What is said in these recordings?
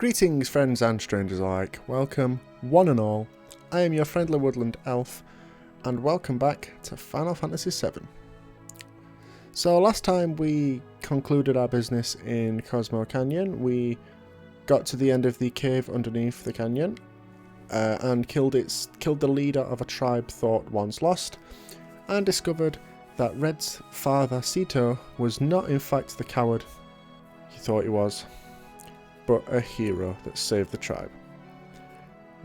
Greetings friends and strangers alike, welcome one and all, I am your friendly woodland elf, and welcome back to Final Fantasy VII. So last time we concluded our business in Cosmo Canyon. We got to the end of the cave underneath the canyon, and killed the leader of a tribe thought once lost, and discovered that Red's father Sito was not in fact the coward he thought he was, but a hero that saved the tribe.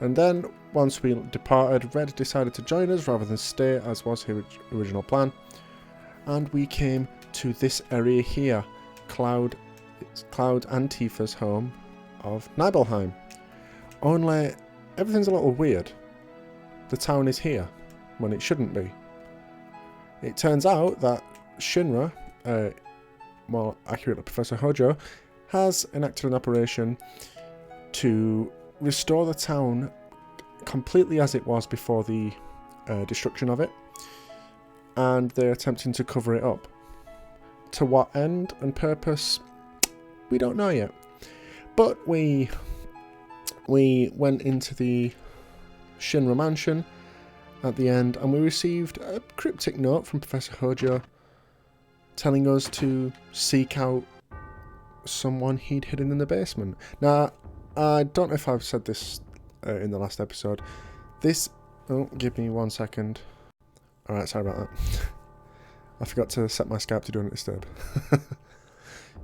And then, once we departed, Red decided to join us rather than stay, as was his original plan. And we came to this area here, Cloud and Tifa's home of Nibelheim. Only, everything's a little weird. The town is here, when it shouldn't be. It turns out that Shinra, more accurately Professor Hojo, has enacted an operation to restore the town completely as it was before the destruction of it, and they're attempting to cover it up. To what end and purpose, we don't know yet. But we went into the Shinra Mansion at the end, and we received a cryptic note from Professor Hojo telling us to seek out someone he'd hidden in the basement. Now, I don't know if I've said this in the last episode. Oh, give me 1 second. Alright, sorry about that. I forgot to set my Skype to do not disturb.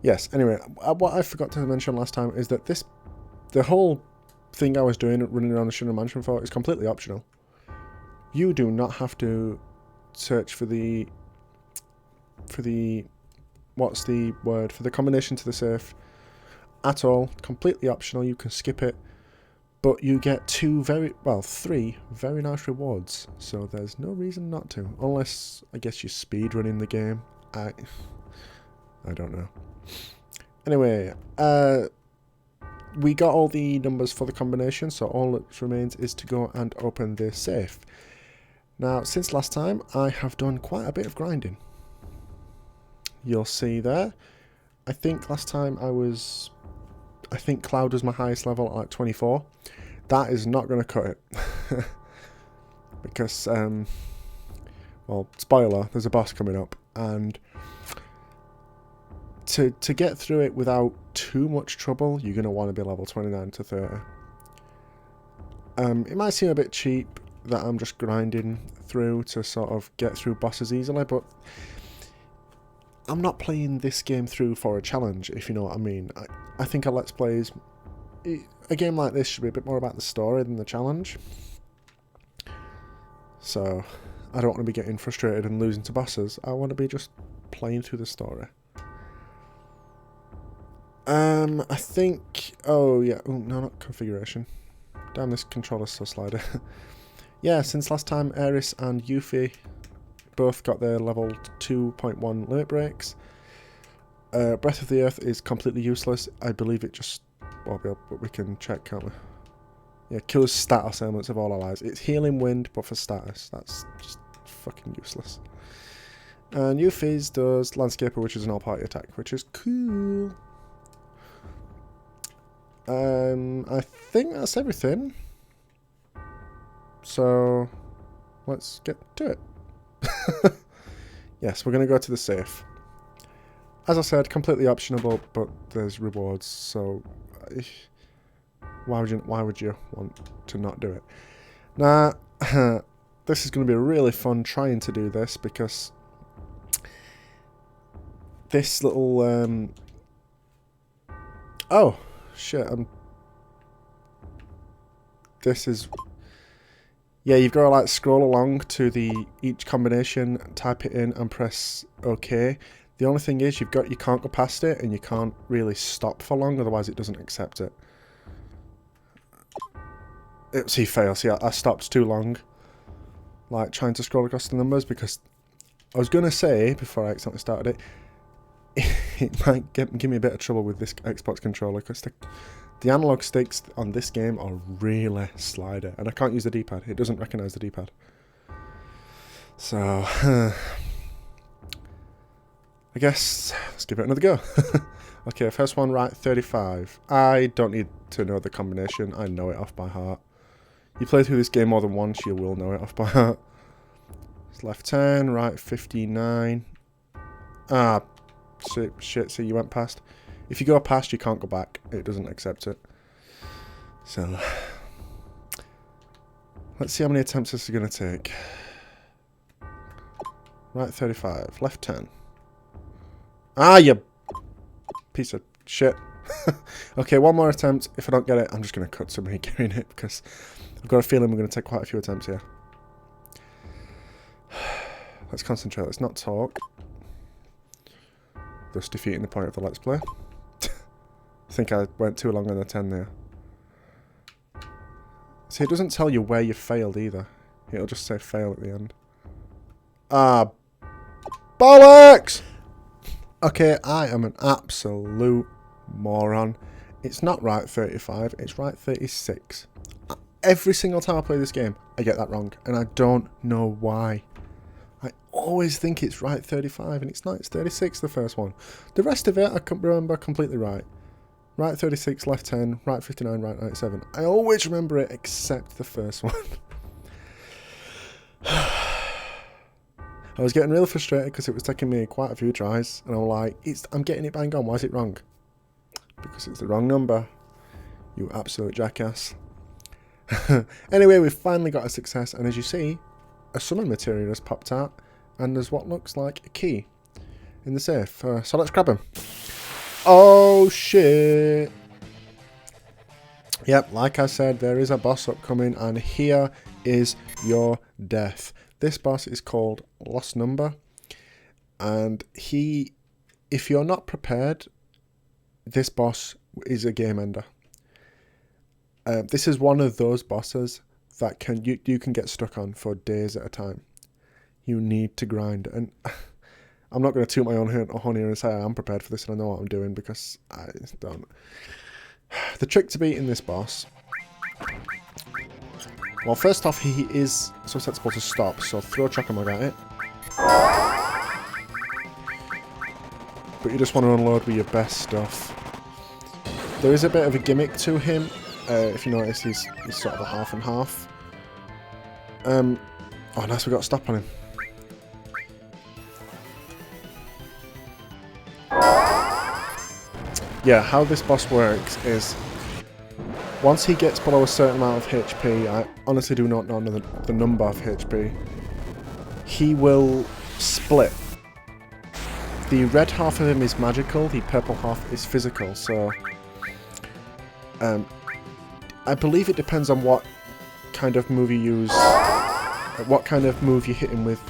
Yes, anyway, what I forgot to mention last time is that the whole thing I was doing, running around the Shinra Mansion for, is completely optional. You do not have to search for the what's the word, for the combination to the safe at all. Completely optional, you can skip it, but you get three very nice rewards, so there's no reason not to, unless I guess you're speed running the game. I don't know. Anyway, we got all the numbers for the combination, so all that remains is to go and open this safe. Now, since last time, I have done quite a bit of grinding. You'll see there. I think last time I think Cloud was my highest level at like 24. That is not going to cut it. Because, well, spoiler, there's a boss coming up. And to get through it without too much trouble, you're going to want to be level 29 to 30. It might seem a bit cheap that I'm just grinding through to sort of get through bosses easily, but I'm not playing this game through for a challenge, if you know what I mean. I think a Let's Play a game like this should be a bit more about the story than the challenge. So, I don't want to be getting frustrated and losing to bosses. I want to be just playing through the story. I think... Oh, yeah. Oh, no, not configuration. Damn, this controller's so slider. Yeah, since last time, Aeris and Yuffie both got their level 2.1 limit breaks. Breath of the Earth is completely useless. I believe it just... Well, we can check, can't we? Yeah, kills status elements of all allies. It's healing wind, but for status. That's just fucking useless. And Yuffie's does Landscaper, which is an all-party attack, which is cool. I think that's everything. So, let's get to it. Yes, we're going to go to the safe. As I said, completely optional, but there's rewards, so why would you want to not do it? Now, this is going to be really fun trying to do this, because this little oh shit, this is... Yeah, you've got to like scroll along to each combination, type it in and press OK. The only thing is you can't go past it, and you can't really stop for long, otherwise it doesn't accept it. See, fail. See, I stopped too long, like trying to scroll across the numbers, because I was going to say, before I accidentally started it, it might give me a bit of trouble with this Xbox controller, because the analog sticks on this game are really slider, and I can't use the D-pad. It doesn't recognise the D-pad. So, I guess let's give it another go. Okay, first one right, 35. I don't need to know the combination. I know it off by heart. You play through this game more than once, you will know it off by heart. It's left 10, right 59. Ah, shit, see, you went past. If you go past, you can't go back. It doesn't accept it. So, let's see how many attempts this is going to take. Right 35, left 10. Ah, you piece of shit. Okay, one more attempt. If I don't get it, I'm just going to cut somebody getting it because I've got a feeling we're going to take quite a few attempts here. Let's concentrate. Let's not talk. Thus defeating the point of the Let's Play. I think I went too long on the 10 there. See, it doesn't tell you where you failed either. It'll just say fail at the end. Ah, bollocks! Okay, I am an absolute moron. It's not right 35, it's right 36. Every single time I play this game, I get that wrong, and I don't know why. I always think it's right 35, and it's not, it's 36, the first one. The rest of it, I can remember completely right. Right 36, left 10, right 59, right 97. I always remember it, except the first one. I was getting really frustrated because it was taking me quite a few tries, and I'm like, I'm getting it bang on, why is it wrong? Because it's the wrong number. You absolute jackass. Anyway, we've finally got a success, and as you see, a summon material has popped out, and there's what looks like a key in the safe. So let's grab him. Oh shit! Yep, like I said, there is a boss upcoming, and here is your death. This boss is called Lost Number, and if you're not prepared, this boss is a game ender. This is one of those bosses that you can get stuck on for days at a time. You need to grind, and I'm not going to toot my own horn here and say I am prepared for this and I know what I'm doing, because I don't. The trick to beating this boss, well, first off, he is susceptible to stop, so throw Chocomog at it. But you just want to unload with your best stuff. There is a bit of a gimmick to him. If you notice, he's sort of a half and half. Oh, nice, we got a stop on him. Yeah, how this boss works is, once he gets below a certain amount of HP, I honestly do not know the number of HP, he will split. The red half of him is magical, the purple half is physical, so I believe it depends on what kind of move you use, what kind of move you hit him with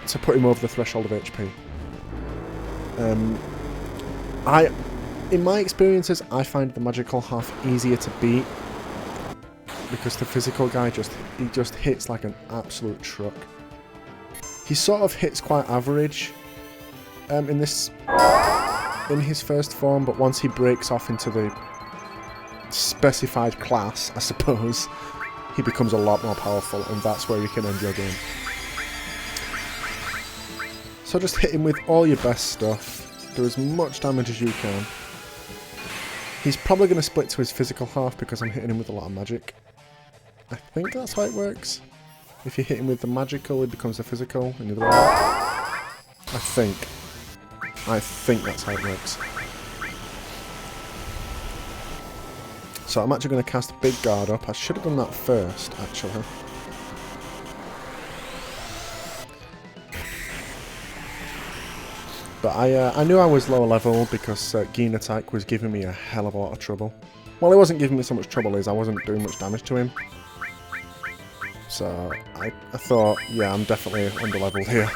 to put him over the threshold of HP. In my experiences, I find the magical half easier to beat because the physical guy just hits like an absolute truck. He sort of hits quite average in his first form, but once he breaks off into the specified class, I suppose, he becomes a lot more powerful, and that's where you can end your game. So just hit him with all your best stuff. Do as much damage as you can. He's probably going to split to his physical half because I'm hitting him with a lot of magic. I think that's how it works. If you hit him with the magical, it becomes the physical, and the other way. I think that's how it works. So I'm actually going to cast Big Guard up. I should have done that first, actually. But I knew I was lower level because Geen Attack was giving me a hell of a lot of trouble. Well, it wasn't giving me so much trouble as I wasn't doing much damage to him. So I thought, yeah, I'm definitely under-leveled here.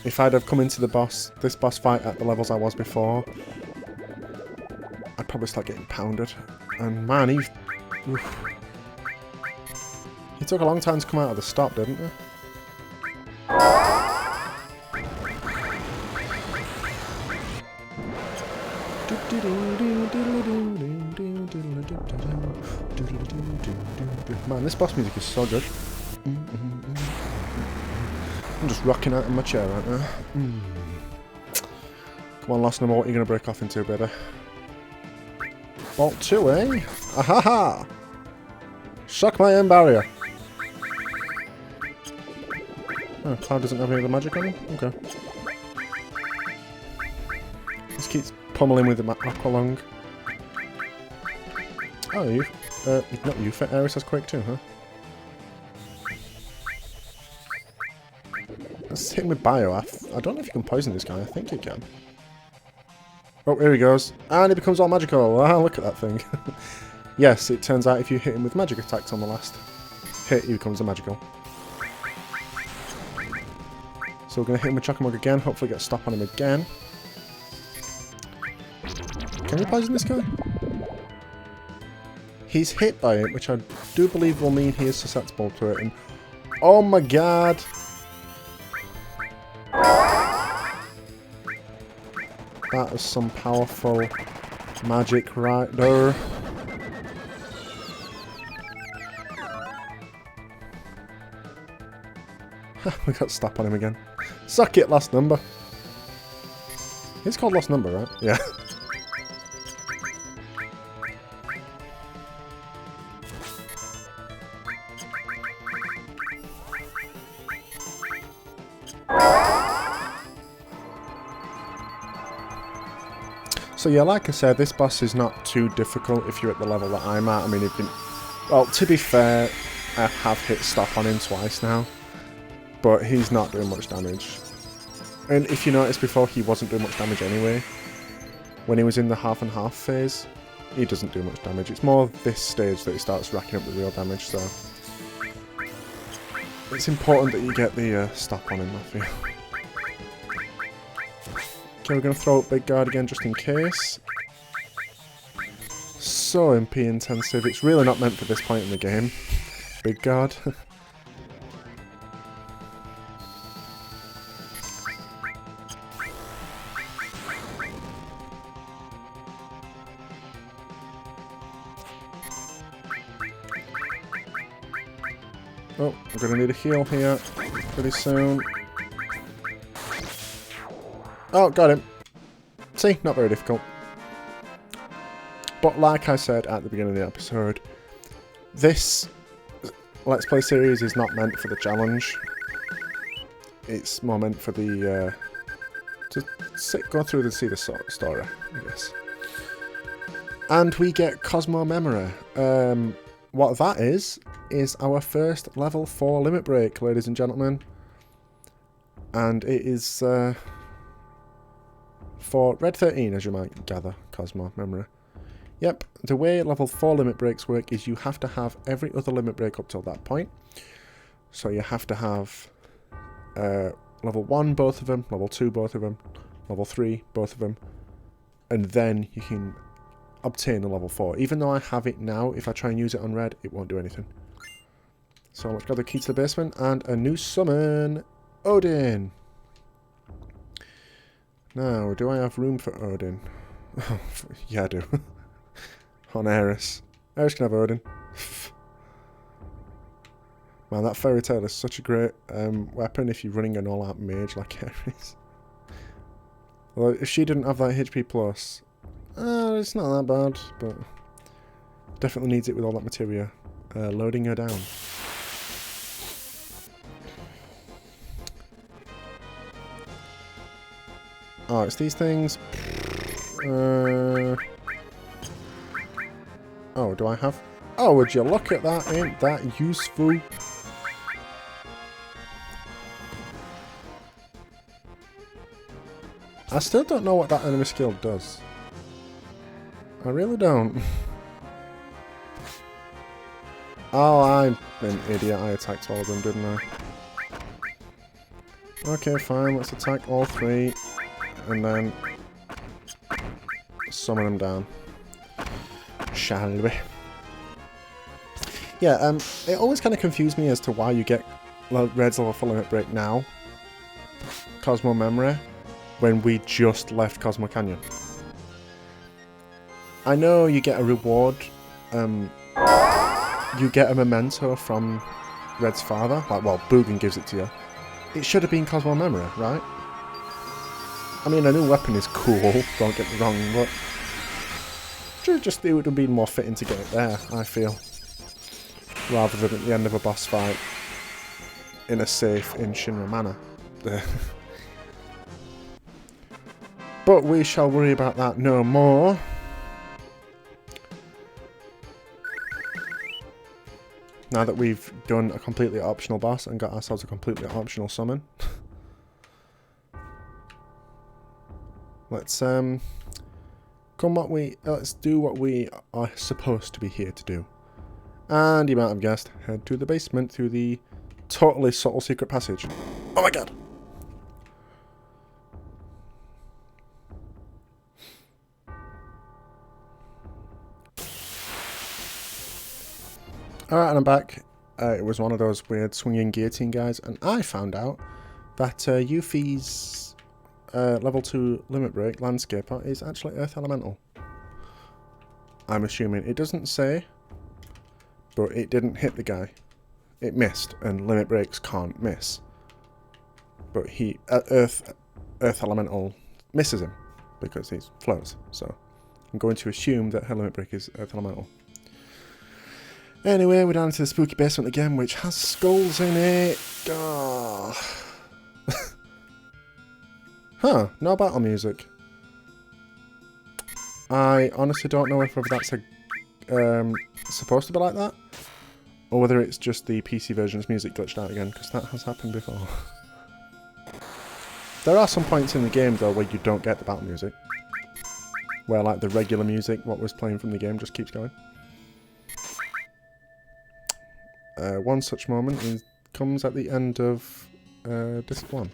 If I'd have come into this boss fight at the levels I was before, I'd probably start getting pounded. And man, he took a long time to come out of the stop, didn't he? Man, this boss music is so good. I'm just rocking out in my chair right now. Come on, last number, what are you going to break off into, baby? Bolt 2, eh? Ahaha! Shock my aim barrier. Oh, Cloud doesn't have any other magic on him? Okay. Just keeps pummeling with the Aqualung. Oh, you... not you, Aeris has Quake too, huh? Let's hit him with Bio. I don't know if you can poison this guy. I think you can. Oh, here he goes. And he becomes all magical. Ah, look at that thing. Yes, it turns out if you hit him with magic attacks on the last hit, he becomes a magical. So we're going to hit him with Chocomog again. Hopefully get a stop on him again. Can we poison this guy? He's hit by it, which I do believe will mean he is susceptible to it. And oh my god! That is some powerful magic right there. We got stop on him again. Suck it, last number. It's called last number, right? Yeah. So yeah, like I said, this boss is not too difficult if you're at the level that I'm at. I mean, well, to be fair, I have hit stop on him twice now, but he's not doing much damage. And if you noticed before, he wasn't doing much damage anyway. When he was in the half and half phase, he doesn't do much damage. It's more this stage that he starts racking up the real damage, so it's important that you get the stop on him, I feel. Okay, we're going to throw up Big Guard again just in case. So MP intensive. It's really not meant for this point in the game. Big Guard. Oh, we're going to need a heal here pretty soon. Oh, got him. See, not very difficult. But like I said at the beginning of the episode, this Let's Play series is not meant for the challenge. It's more meant for the, go through and see the story, I guess. And we get Cosmo Memory. What that is our first level 4 limit break, ladies and gentlemen. And it is, for Red 13, as you might gather, Cosmo Memory. Yep, the way level 4 limit breaks work is you have to have every other limit break up till that point. So you have to have level 1, both of them, level 2, both of them, level 3, both of them, and then you can obtain a level 4. Even though I have it now, if I try and use it on red, it won't do anything. So let's grab the key to the basement and a new summon, Odin. Now, do I have room for Odin? Yeah, I do. On Aeris. Aeris can have Odin. Man, that fairy tail is such a great weapon if you're running an all-out mage like Aeris. Although, if she didn't have that HP plus, it's not that bad, but definitely needs it with all that materia. Loading her down. Oh, it's these things. Oh, do I have... Oh, would you look at that? Ain't that useful? I still don't know what that enemy skill does. I really don't. Oh, I'm an idiot. I attacked all of them, didn't I? Okay, fine. Let's attack all 3. And then summon them down. Shall we? Yeah, it always kind of confused me as to why you get Red's level 4 limit break now, Cosmo Memory, when we just left Cosmo Canyon. I know you get a reward, you get a memento from Red's father, like, well, Boogan gives it to you, it should have been Cosmo Memory, right? I mean, a new weapon is cool, don't get me wrong, but just it would have been more fitting to get it there, I feel. Rather than at the end of a boss fight in a safe in Shinra Manor. But we shall worry about that no more. Now that we've done a completely optional boss and got ourselves a completely optional summon. Let's let's do what we are supposed to be here to do. And you might have guessed, head to the basement through the totally subtle secret passage. Oh my god! Alright, and I'm back. It was one of those weird swinging guillotine guys, and I found out that Yuffie's level 2 limit break landscaper is actually Earth Elemental. I'm assuming. It doesn't say, but it didn't hit the guy. It missed, and limit breaks can't miss. But Earth Elemental misses him because he floats. So I'm going to assume that her limit break is Earth Elemental. Anyway, we're down into the spooky basement again, which has skulls in it. Oh. Huh, no battle music. I honestly don't know if that's supposed to be like that, or whether it's just the PC version's music glitched out again, because that has happened before. There are some points in the game, though, where you don't get the battle music. Where, like, the regular music, what was playing from the game, just keeps going. One such moment comes at the end of Disc 1.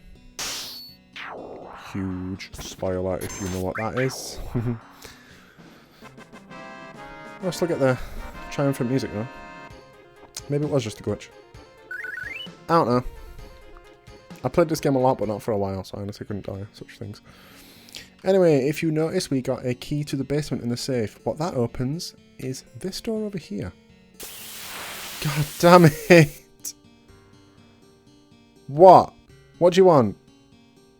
Huge spoiler if you know what that is. Let's look at the triumphant music though. Maybe it was just a glitch. I don't know. I played this game a lot, but not for a while, so I honestly couldn't tell you such things. Anyway, if you notice, we got a key to the basement in the safe. What that opens is this door over here. God damn it! What? What do you want?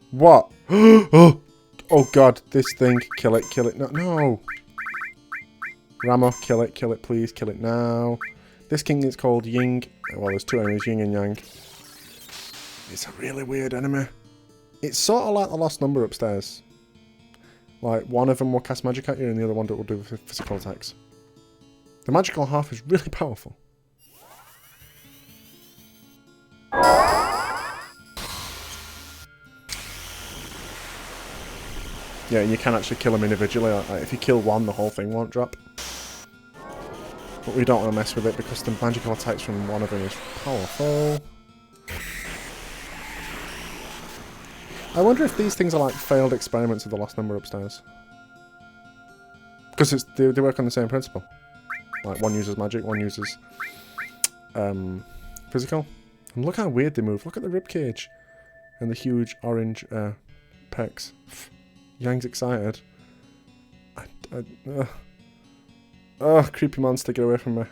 What? Oh god, this thing. Kill it, kill it. No, no! Ramo, kill it, please, kill it now. This king is called Ying. Well, there's two enemies, Ying and Yang. It's a really weird enemy. It's sort of like the lost number upstairs. Like, one of them will cast magic at you and the other one will do physical attacks. The magical half is really powerful. Yeah, and you can actually kill them individually. Like, if you kill one, the whole thing won't drop. But we don't want to mess with it because the magical attacks from one of them is powerful. I wonder if these things are like failed experiments of the lost number upstairs. Because they work on the same principle. Like, one uses magic, one uses physical. And look how weird they move. Look at the ribcage. And the huge orange pecs. Yang's excited. Oh, creepy monster, get away from me.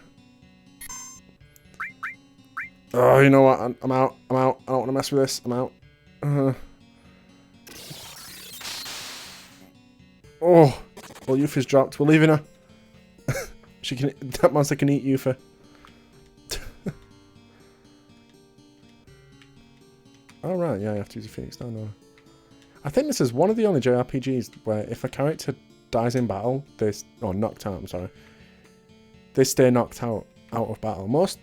Oh, you know what? I'm out. I'm out. I don't want to mess with this. I'm out. Oh, well, Yuffie's dropped. We're leaving her. That monster can eat Yuffie. Oh, right. Yeah, you have to use a Phoenix down there. I think this is one of the only JRPGs where if a character dies in battle, knocked out, I'm sorry. They stay knocked out of battle. Most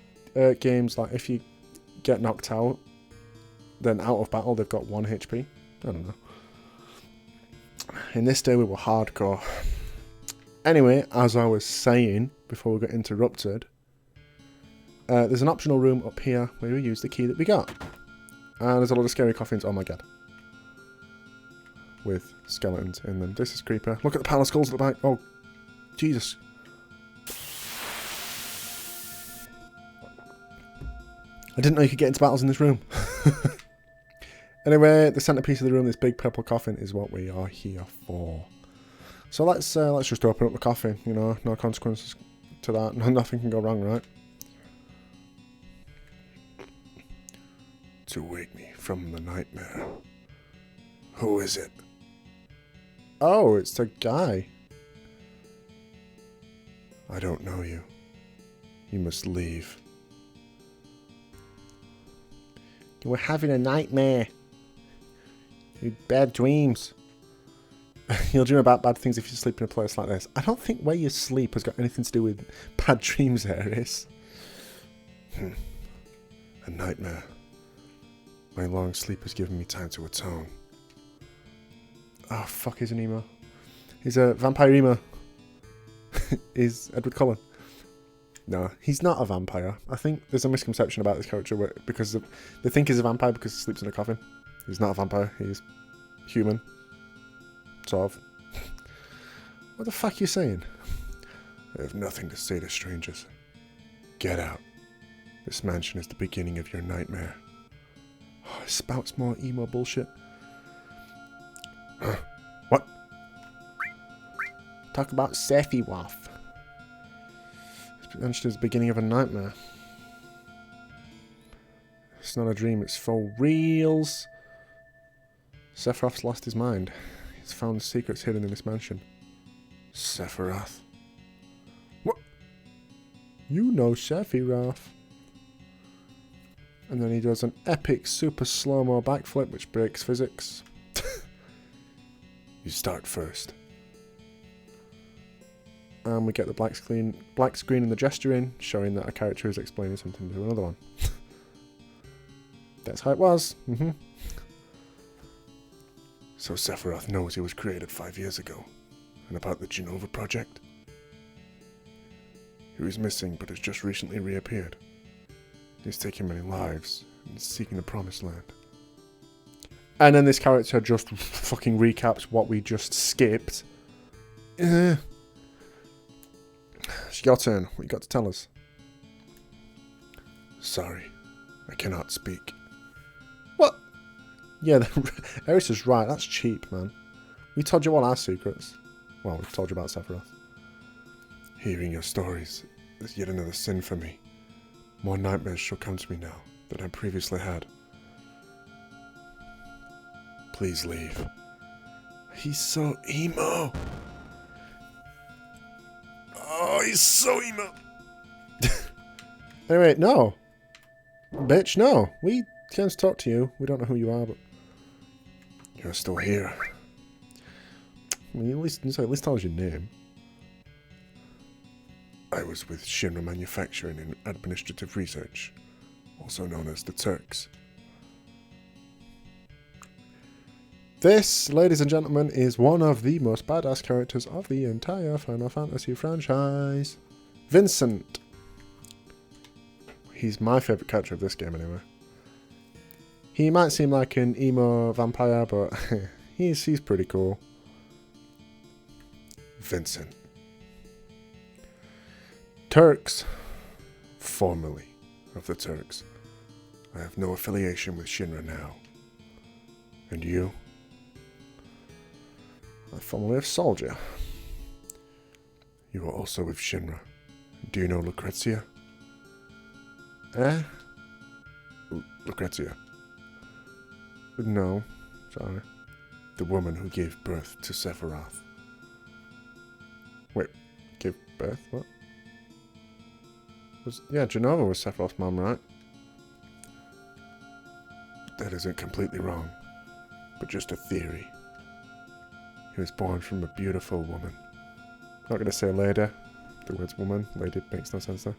games, like, if you get knocked out, then out of battle, they've got 1 HP. I don't know. In this day, we were hardcore. Anyway, as I was saying before we got interrupted, there's an optional room up here where we use the key that we got. And there's a lot of scary coffins. Oh my god. With skeletons in them. This is creeper. Look at the pile of skulls at the back. Oh, Jesus. I didn't know you could get into battles in this room. Anyway, the centerpiece of the room, this big purple coffin, is what we are here for. So let's just open up the coffin. You know, no consequences to that. Nothing can go wrong, right? to wake me from the nightmare. Who is it? Oh, it's the guy. I don't know you. You must leave. You were having a nightmare. You had bad dreams. You'll dream about bad things if you sleep in a place like this. I don't think where you sleep has got anything to do with bad dreams, Aries. A nightmare. My long sleep has given me time to atone. Oh, fuck, he's an emo. He's a vampire emo. He's Edward Cullen. No, he's not a vampire. I think there's a misconception about this character because they think he's a vampire because he sleeps in a coffin. He's not a vampire. He's human. Sort of. What the fuck are you saying? I have nothing to say to strangers. Get out. This mansion is the beginning of your nightmare. Oh, it spouts more emo bullshit. What? Talk about Sephiroth. This mansion is the beginning of a nightmare. It's not a dream, it's for reals. Sephiroth's lost his mind. He's found secrets hidden in this mansion. Sephiroth. What? You know Sephiroth. And then he does an epic super slow-mo backflip which breaks physics. You start first. And we get the black screen and the gesture in, showing that a character is explaining something to another one. That's how it was. So Sephiroth knows he was created 5 years ago, and about the Genova project. He was missing, but has just recently reappeared. He's taken many lives, and is seeking the promised land. And then this character just fucking recaps what we just skipped. It's your turn. What you got to tell us? Sorry, I cannot speak. What? Yeah, Eris is right. That's cheap, man. We told you all our secrets. Well, we told you about Sephiroth. Hearing your stories is yet another sin for me. More nightmares shall come to me now than I previously had. Please leave. He's so emo. Oh, he's so emo. Anyway, no. Bitch, no. We can't talk to you. We don't know who you are, but... You're still here. I mean, at least tell us your name. I was with Shinra Manufacturing and Administrative Research, also known as the Turks. This, ladies and gentlemen, is one of the most badass characters of the entire Final Fantasy franchise. Vincent. He's my favourite character of this game anyway. He might seem like an emo vampire, but he's pretty cool. Vincent. Turks. Formerly of the Turks. I have no affiliation with Shinra now. And you? I'm formerly a soldier. You are also with Shinra. Do you know Lucrezia? Lucrezia. No, sorry. The woman who gave birth to Sephiroth. Wait, gave birth? What? Yeah, Genova was Sephiroth's mom, right? That isn't completely wrong, but just a theory. He was born from a beautiful woman. I'm not going to say lady. The word's woman. Lady makes no sense there.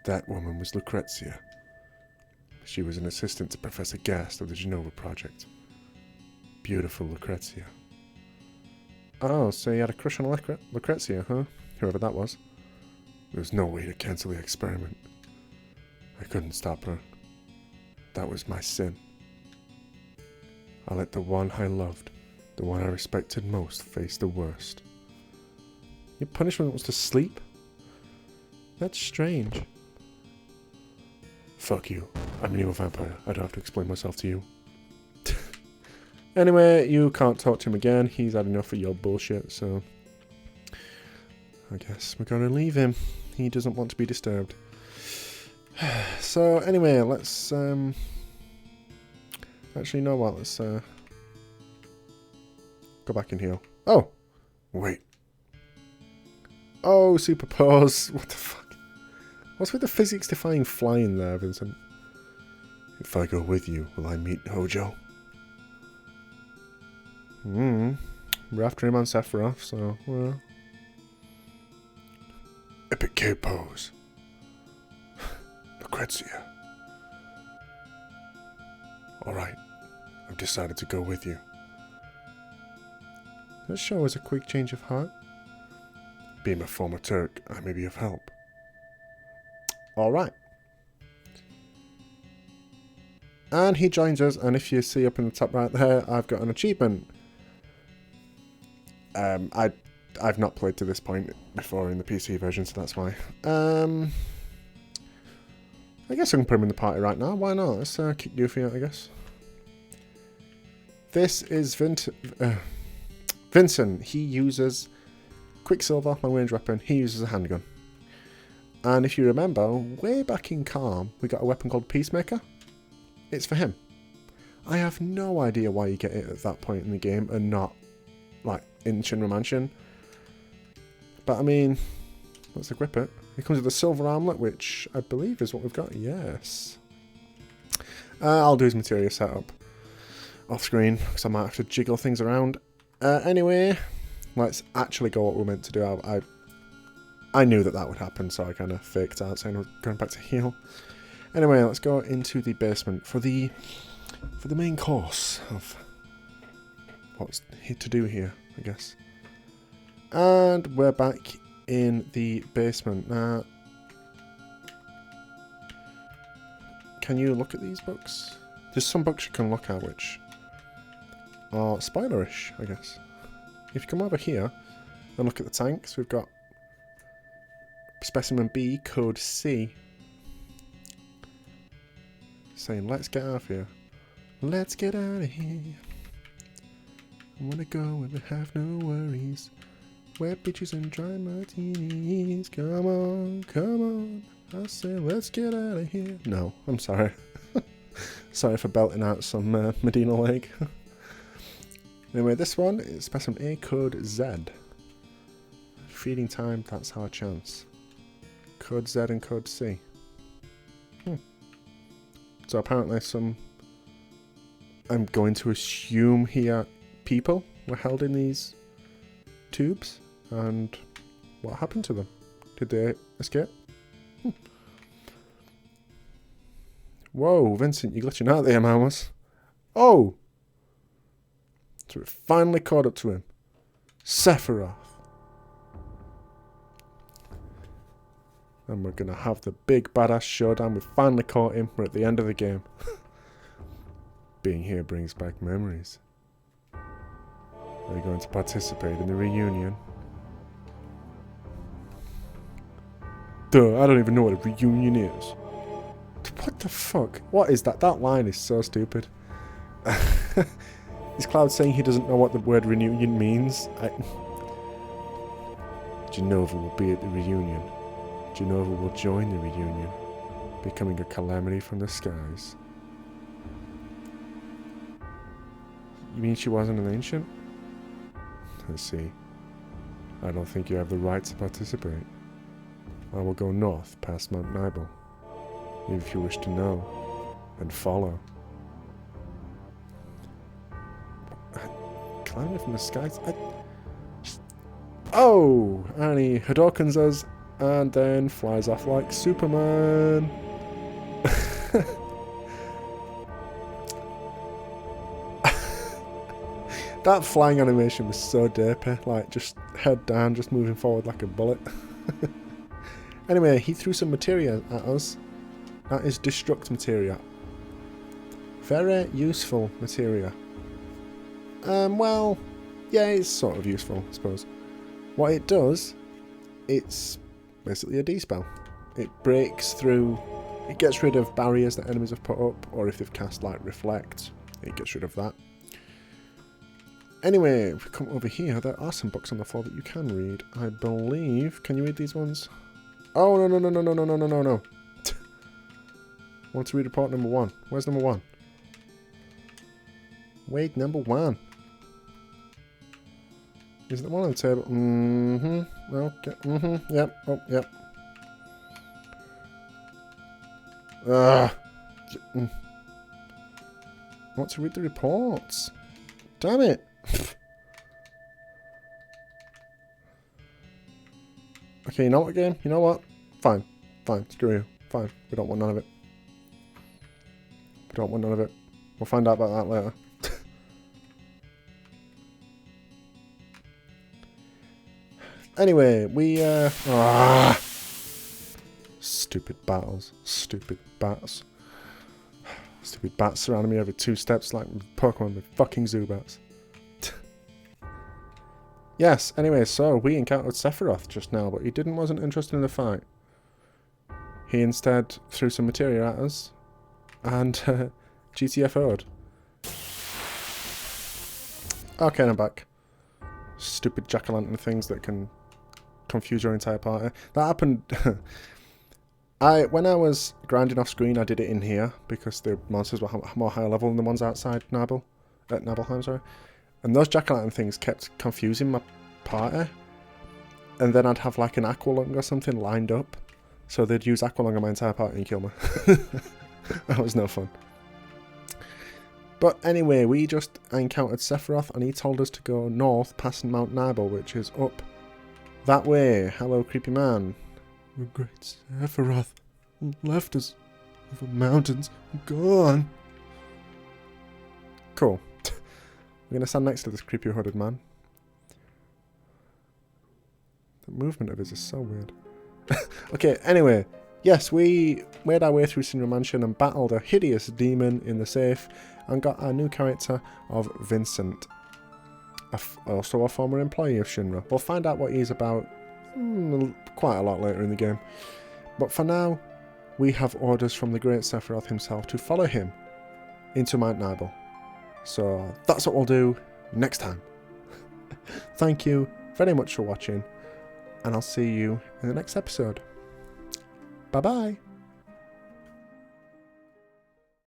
That woman was Lucrezia. She was an assistant to Professor Gast of the Genova project. Beautiful Lucrezia. Oh, so you had a crush on Lucrezia, huh? Whoever that was. There was no way to cancel the experiment. I couldn't stop her. That was my sin. I let the one I loved, the one I respected most, face the worst. Your punishment was to sleep? That's strange. Fuck you. I'm an evil vampire. I don't have to explain myself to you. Anyway, you can't talk to him again. He's had enough of your bullshit, so... I guess we're gonna leave him. He doesn't want to be disturbed. So anyway, let's actually, you know what? Let's go back and heal. Oh, wait. Oh, superpose. What the fuck? What's with the physics-defying flying there, Vincent? If I go with you, will I meet Hojo? We're after him on Sephiroth, so, well. Epic K pose. Lucrezia. Alright, I've decided to go with you. This show is a quick change of heart. Being a former Turk, I may be of help. Alright. And he joins us, and if you see up in the top right there, I've got an achievement. I've not played to this point before in the PC version, so that's why. I guess I can put him in the party right now. Why not? Let's kick Yuffie out, I guess. This is Vincent. He uses Quicksilver, my range weapon. He uses a handgun. And if you remember, way back in Calm, we got a weapon called Peacemaker. It's for him. I have no idea why you get it at that point in the game and not, like, in Shinra Mansion. But, I mean, let's equip it. It comes with a silver armlet, which I believe is what we've got. Yes. I'll do his materia setup off screen, because I might have to jiggle things around. Anyway, let's actually go what we're meant to do. I knew that would happen, so I kind of faked out saying I was going back to heal. Anyway, let's go into the basement for the main course of what's to do here, I guess. And we're back in the basement. Now, can you look at these books? There's some books you can look at which are spoilerish, I guess. If you come over here and look at the tanks, we've got Specimen B, Code C. Saying, let's get out of here. Let's get out of here. I wanna go and we have no worries. Wet beaches and dry martinis. Come on, come on. I say, let's get out of here. No, I'm sorry. Sorry for belting out some Medina Lake. Anyway, this one is Specimen A, Code Z. Feeding time, that's our chance. Code Z and Code C. So apparently I'm going to assume here, people were held in these tubes, and what happened to them? Did they escape? Whoa, Vincent, you're glitching out there, Mamas. Oh! So we finally caught up to him. Sephiroth. And we're going to have the big badass showdown. We finally caught him. We're at the end of the game. Being here brings back memories. Are you going to participate in the reunion? Duh, I don't even know what a reunion is. What the fuck? What is that? That line is so stupid. Is Cloud saying he doesn't know what the word reunion means? Genova will be at the reunion. Genova will join the reunion, becoming a calamity from the skies. You mean she wasn't an ancient? I see. I don't think you have the right to participate. I will go north past Mount Nibel, if you wish to know, and follow. Calamity from the skies? Oh! And he Hadokens us, and then flies off like Superman. That flying animation was so derpy, like just head down, just moving forward like a bullet. Anyway, he threw some materia at us. That is destruct materia. Very useful materia. Well, yeah, it's sort of useful, I suppose. What it does, it's basically a D-spell. It breaks through, it gets rid of barriers that enemies have put up, or if they've cast like Reflect, it gets rid of that. Anyway, if we come over here, there are some books on the floor that you can read. I believe, can you read these ones? Oh, no. Want to read report number 1? Where's number 1? Wait, number 1. Is there one on the table? Mm-hmm. Okay. Mm-hmm. Yep. Oh, yep. I want to read the reports. Damn it. Okay, you know what, game? You know what? Fine. Fine. Screw you. Fine. We don't want none of it. We don't want none of it. We'll find out about that later. Anyway, we, stupid battles. Stupid bats. Stupid bats surrounding me every 2 steps like Pokemon with fucking Zubats. Yes, anyway, so we encountered Sephiroth just now, but he wasn't interested in the fight. He instead threw some materia at us and GTFO'd. Okay, I'm back. Stupid jack-o'-lantern things that can confuse your entire party. That happened... When I was grinding off screen, I did it in here because the monsters were more higher level than the ones outside Nibelheim, sorry. And those jack-o'-lantern things kept confusing my party. And then I'd have like an Aqualung or something lined up. So they'd use Aqualung on my entire party and kill me. That was no fun. But anyway, we just encountered Sephiroth and he told us to go north past Mount Nibel, which is up that way. Hello, creepy man. The great Sephiroth left us over mountains. Gone. Cool. We're going to stand next to this creepy hooded man. The movement of his is so weird. Okay, anyway. Yes, we made our way through Shinra Mansion and battled a hideous demon in the safe and got our new character of Vincent. Also a former employee of Shinra. We'll find out what he's about quite a lot later in the game. But for now, we have orders from the great Sephiroth himself to follow him into Mount Nibel. So that's what we'll do next time. Thank you very much for watching, and I'll see you in the next episode. Bye-bye.